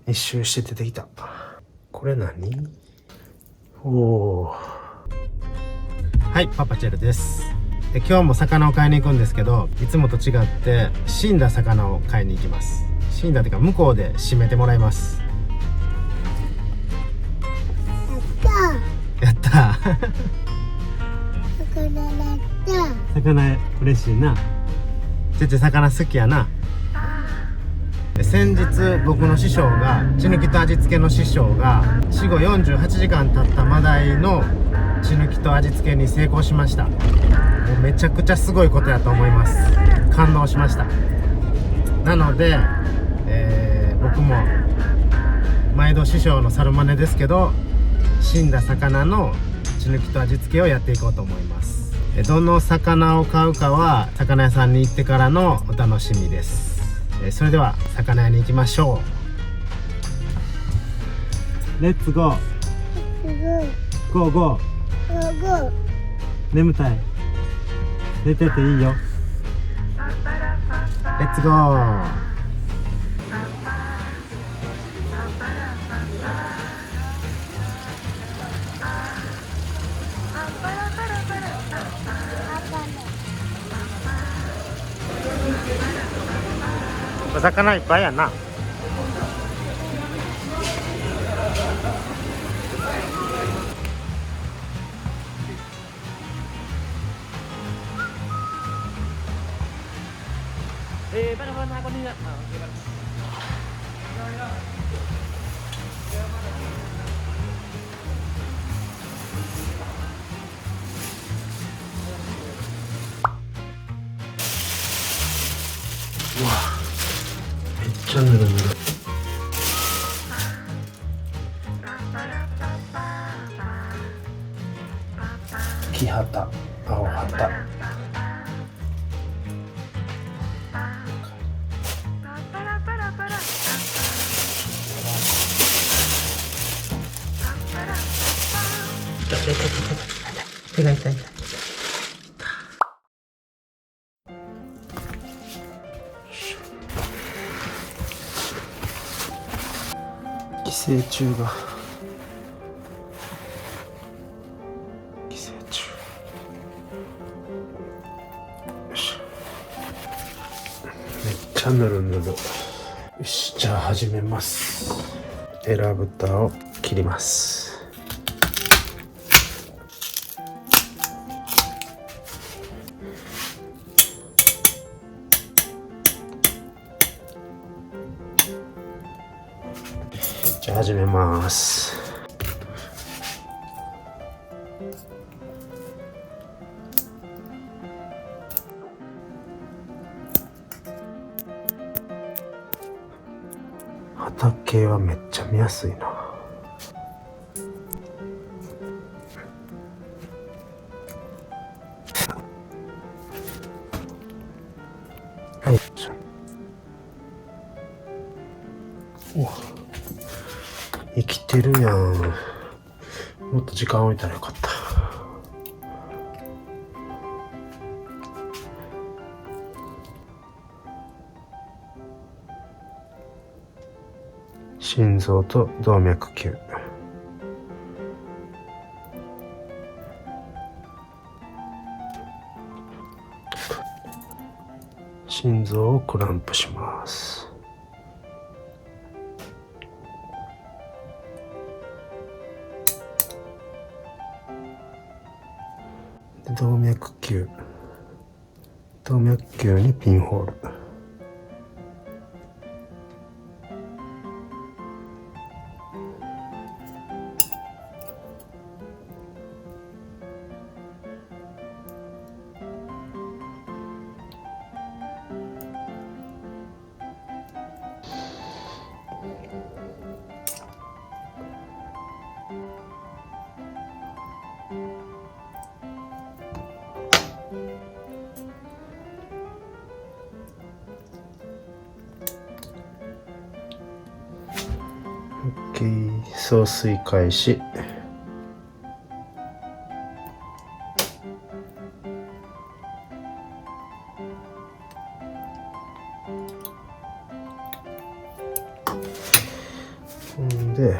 一周して出てきた。これ何？おお。はい、パパチェルです。で、今日も魚を買いに行くんですけど、いつもと違って死んだ魚を買いに行きます。死んだっていうか向こうで締めてもらいます。やったー魚嬉しいな。ちっちゃい魚好きやな。先日僕の師匠が血抜きと味付けの師匠が死後48時間経ったマダイの血抜きと味付けに成功しました。もうめちゃくちゃすごいことやと思います。感動しました。なので、僕も毎度師匠の猿真似ですけど、死んだ魚の血抜きと味付けをやっていこうと思います。どの魚を買うかは魚屋さんに行ってからのお楽しみです。それでは魚屋に行きましょう。レッツゴーゴーゴー。眠たい？寝てていいよ。レッツゴー。お魚いっぱいやな。mana ako nila? Wah, めっちゃぬるぬる。木旗、青旗。手が痛い。寄生虫が。寄生虫。よし。めっちゃぬるぬる。よし、じゃあ始めます。エラ豚を切ります。じゃあ始めます。畑はめっちゃ見やすいな。はい。お、生きてるやん。もっと時間置いたらよかった。心臓と動脈球。心臓をクランプします。で、動脈球にピンホール。OK、送水開始。で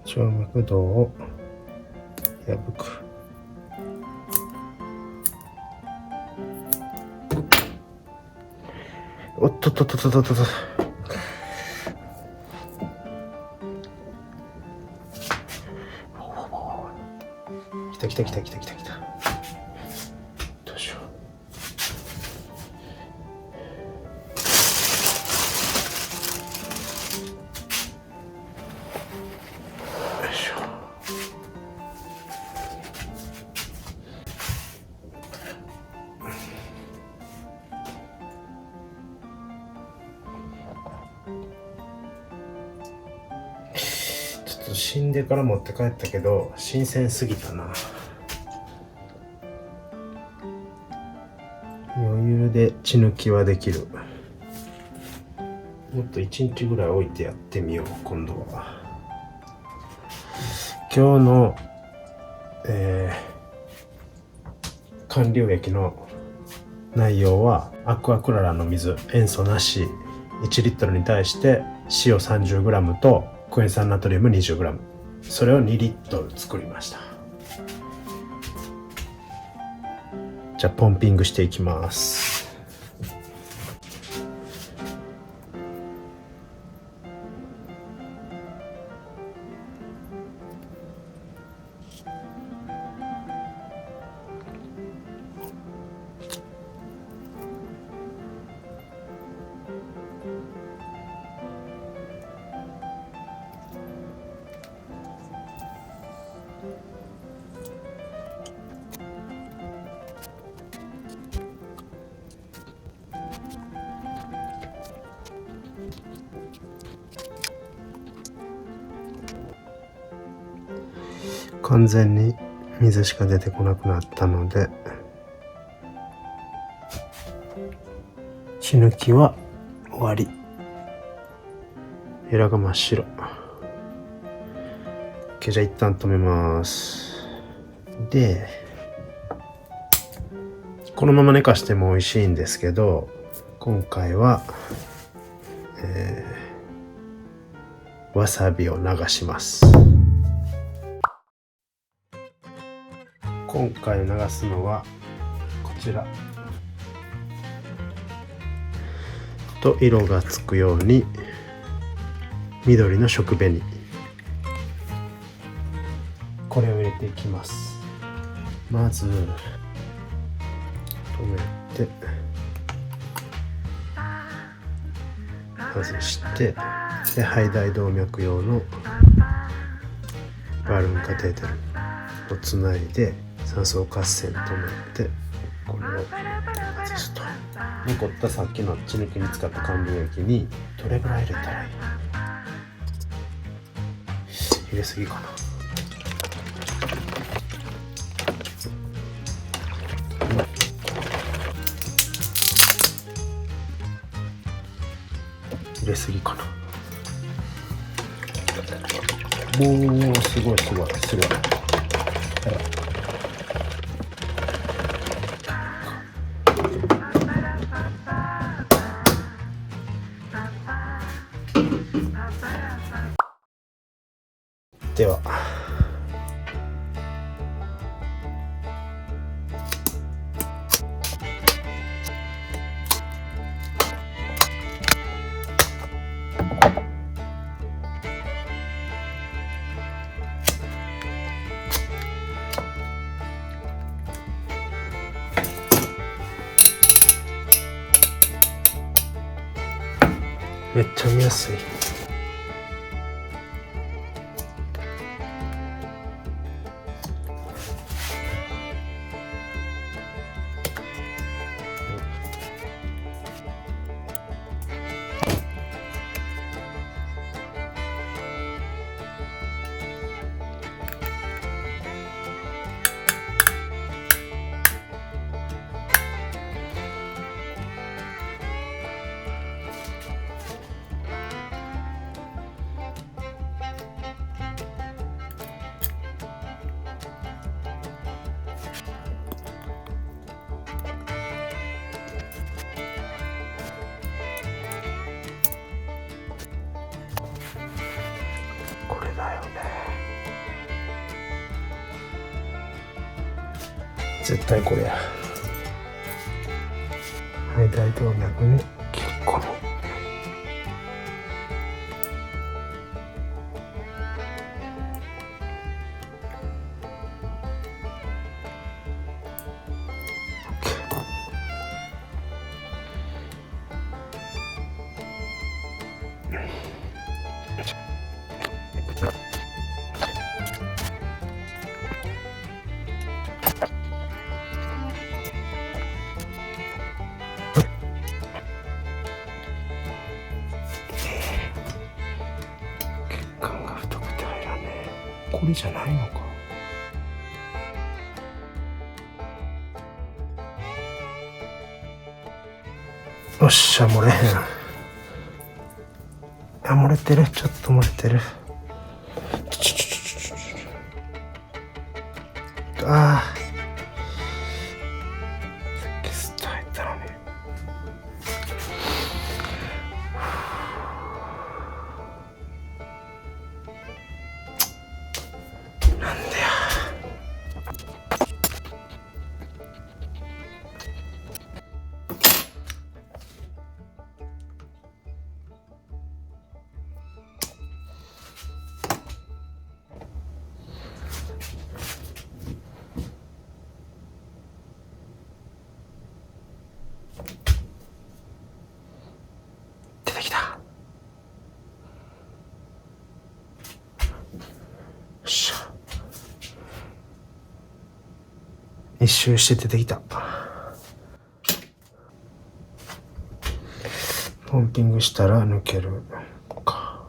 静脈動を破く。おっとっとっとっとっとっと。来た来た来た来た来た来た。どうしよう。よいしょ。ちょっと死んでから持って帰ったけど新鮮すぎたな。余裕で血抜きはできる。もっと1日ぐらい置いてやってみよう。今度は今日の、管流液の内容はアクアクララの水塩素なし1リットルに対して塩 30g とクエン酸ナトリウム 20g、 それを2リットル作りました。じゃあポンピングしていきます。完全に水しか出てこなくなったので血抜きは終わり。エラが真っ白。OK、じゃあ一旦止めます。でこのまま寝かしても美味しいんですけど、今回は、わさびを流します。今回流すのはこちらと、色がつくように緑の食紅、これを入れていきます。まず止めて外して、で肺大動脈用のバルーンカテーテルをつないで酸素合成止めて、これを外すと。残ったさっきの血抜きに使った管流液にどれぐらい入れたらいい？入れすぎかな。入れすぎかな。もうすごいすごいすごい。ではめっちゃ見やすい。絶対これや。はい大動脈に切り込み。これじゃないのか。よっしゃ漏れへん。あ漏れてる、ちょっと漏れてる。ああさっきスッと入ったのに。出てきた。よっしゃ。一周して出てきた。ポンピングしたら抜けるか。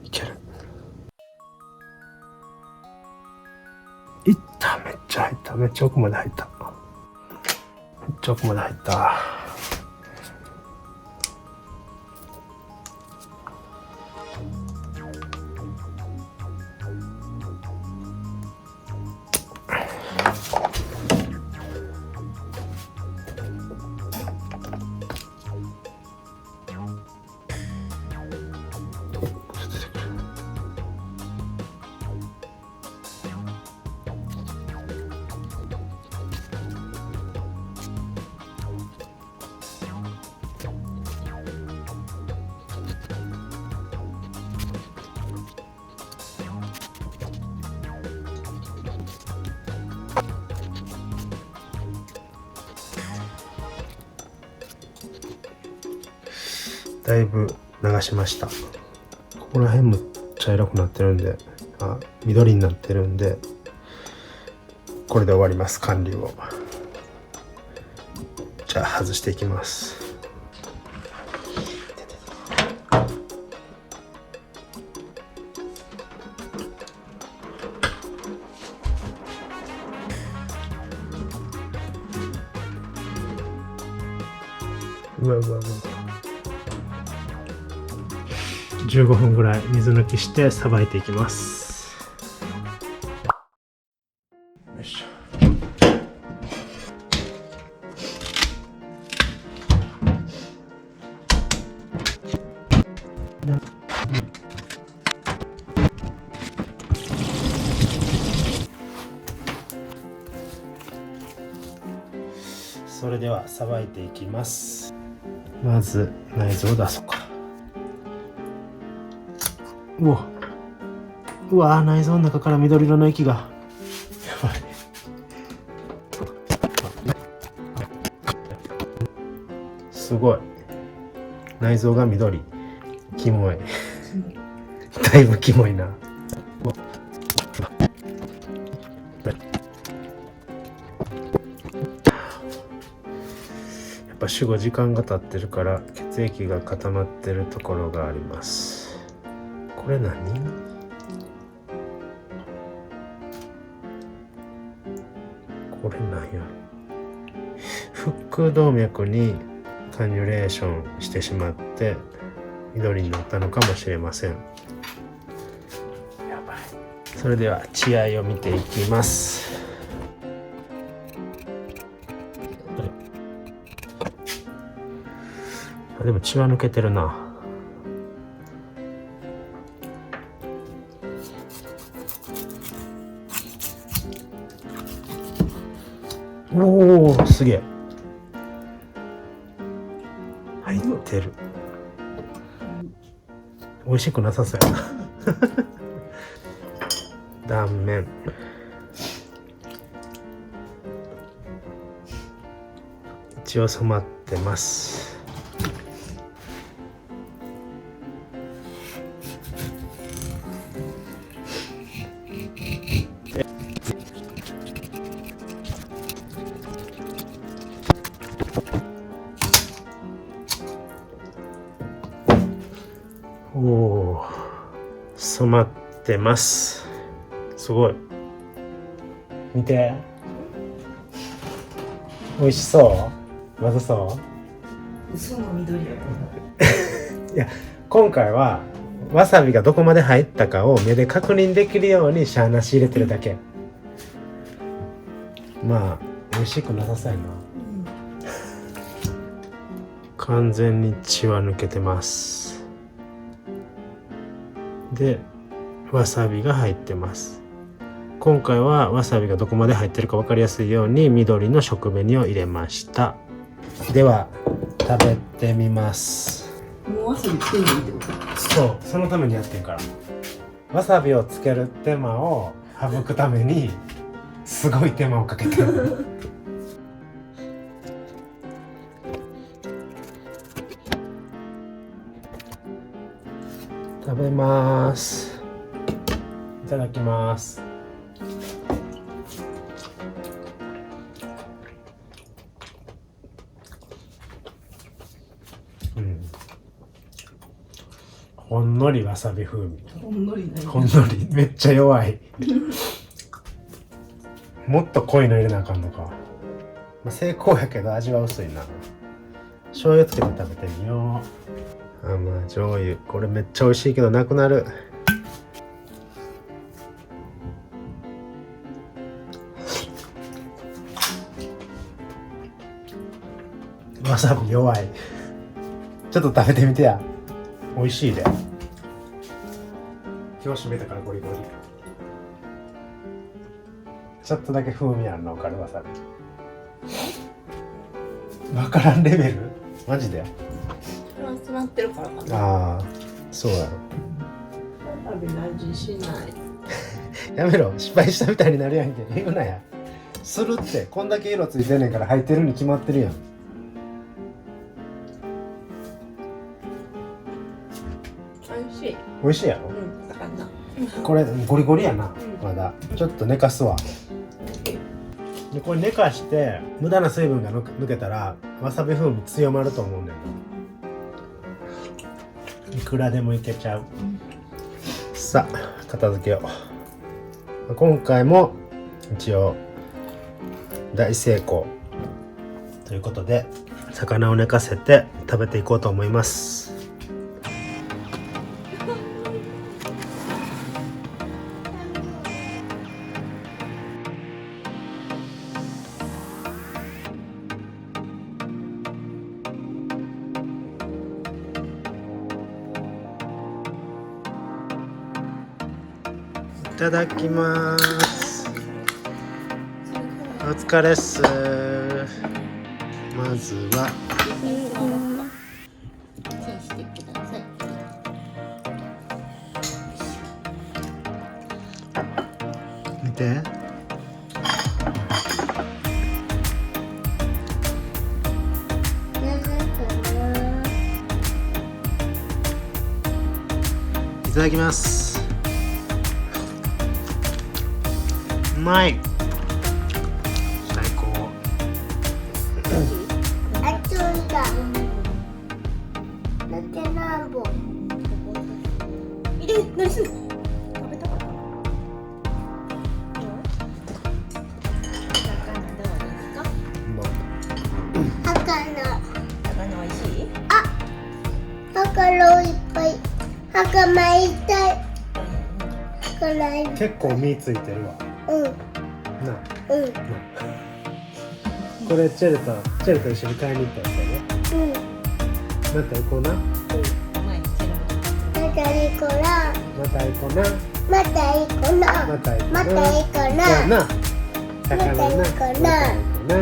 いける。いった。めっちゃ入った。めっちゃ奥まで入った。めっちゃ奥まで入った。だいぶ流しました。ここら辺も茶色くなってるんで、緑になってるんで、これで終わります。管理を。じゃあ外していきます。うわうわうわ。15分ぐらい水抜きしてさばいていきます。よいしょ。それではさばいていきます。まず内臓を出そうか。うわ内臓の中から緑色の液が。やばい。すごい。内臓が緑。キモい。だいぶキモいな。やっぱ死後時間が経ってるから血液が固まってるところがあります。これ何？これなんや。腹腔動脈にカニュレーションしてしまって緑になったのかもしれません。やばい。それでは血合いを見ていきます。でも血は抜けてるな。おお、すげえ。入ってる。美味しくなさそうやな。断面。一応染まってます。おお、染まってます。すごい。見て。美味しそう。まずそう。嘘の緑やいや、今回はわさびがどこまで入ったかを目で確認できるようにシャーなし入れてるだけ。まあ美味しくなさそうやな。完全に血は抜けてます。で、わさびが入ってます。今回はわさびがどこまで入ってるか分かりやすいように緑の食紅を入れました。では食べてみます。もうわさびつけないってこと？そう、そのためにやってるから。わさびをつける手間を省くためにすごい手間をかけてる。食べます。いただきます。ほんのりわさび風味。ほんのりね。ほんのり、めっちゃ弱い。もっと濃いの入れなあかんのか。まあ、成功やけど味は薄いな。醤油つけて食べてみよう。甘醤油、これめっちゃ美味しいけどなくなる。わさび弱い。ちょっと食べてみてや。美味しいで。今日締めたからゴリゴリ。ちょっとだけ風味あるの分かるわさび。分からんレベル？マジで？詰まってるからかな。ああ、そうやろ。わさびの味しない。やめろ、失敗したみたいになるやんけ。言うなや。するって、こんだけ色ついてんねんから入ってるに決まってるやん。美味しい。美味しいやろ？これゴリゴリやな、まだ。ちょっと寝かすわ。でこれ寝かして無駄な水分が抜けたらわさび風味強まると思うんだよね。いくらでもいけちゃう。さあ片付けよう。今回も一応大成功ということで魚を寝かせて食べていこうと思います。いただきます。お疲れっす。まずはしてください。見て。いただきます。うまい。最高。熱いだ。だって何本。何する？食べたかった。魚美味しい？魚いっぱい。魚いたい。結構身ついてるわ。うん。な。うん。これチェルと一緒に買いに行ったやつだね。うん。また行こうな。また行こうな。また行こうな。また行こうな。また行こうな。また行こうな。そうやな。魚な。また行こうな。また行こうな。ね。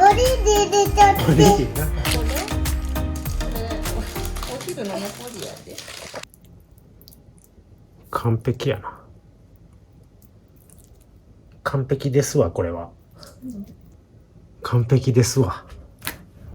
おにぎりちゃって。これお昼の残りやで。完璧やな。完璧ですわ、これは。完璧ですわ。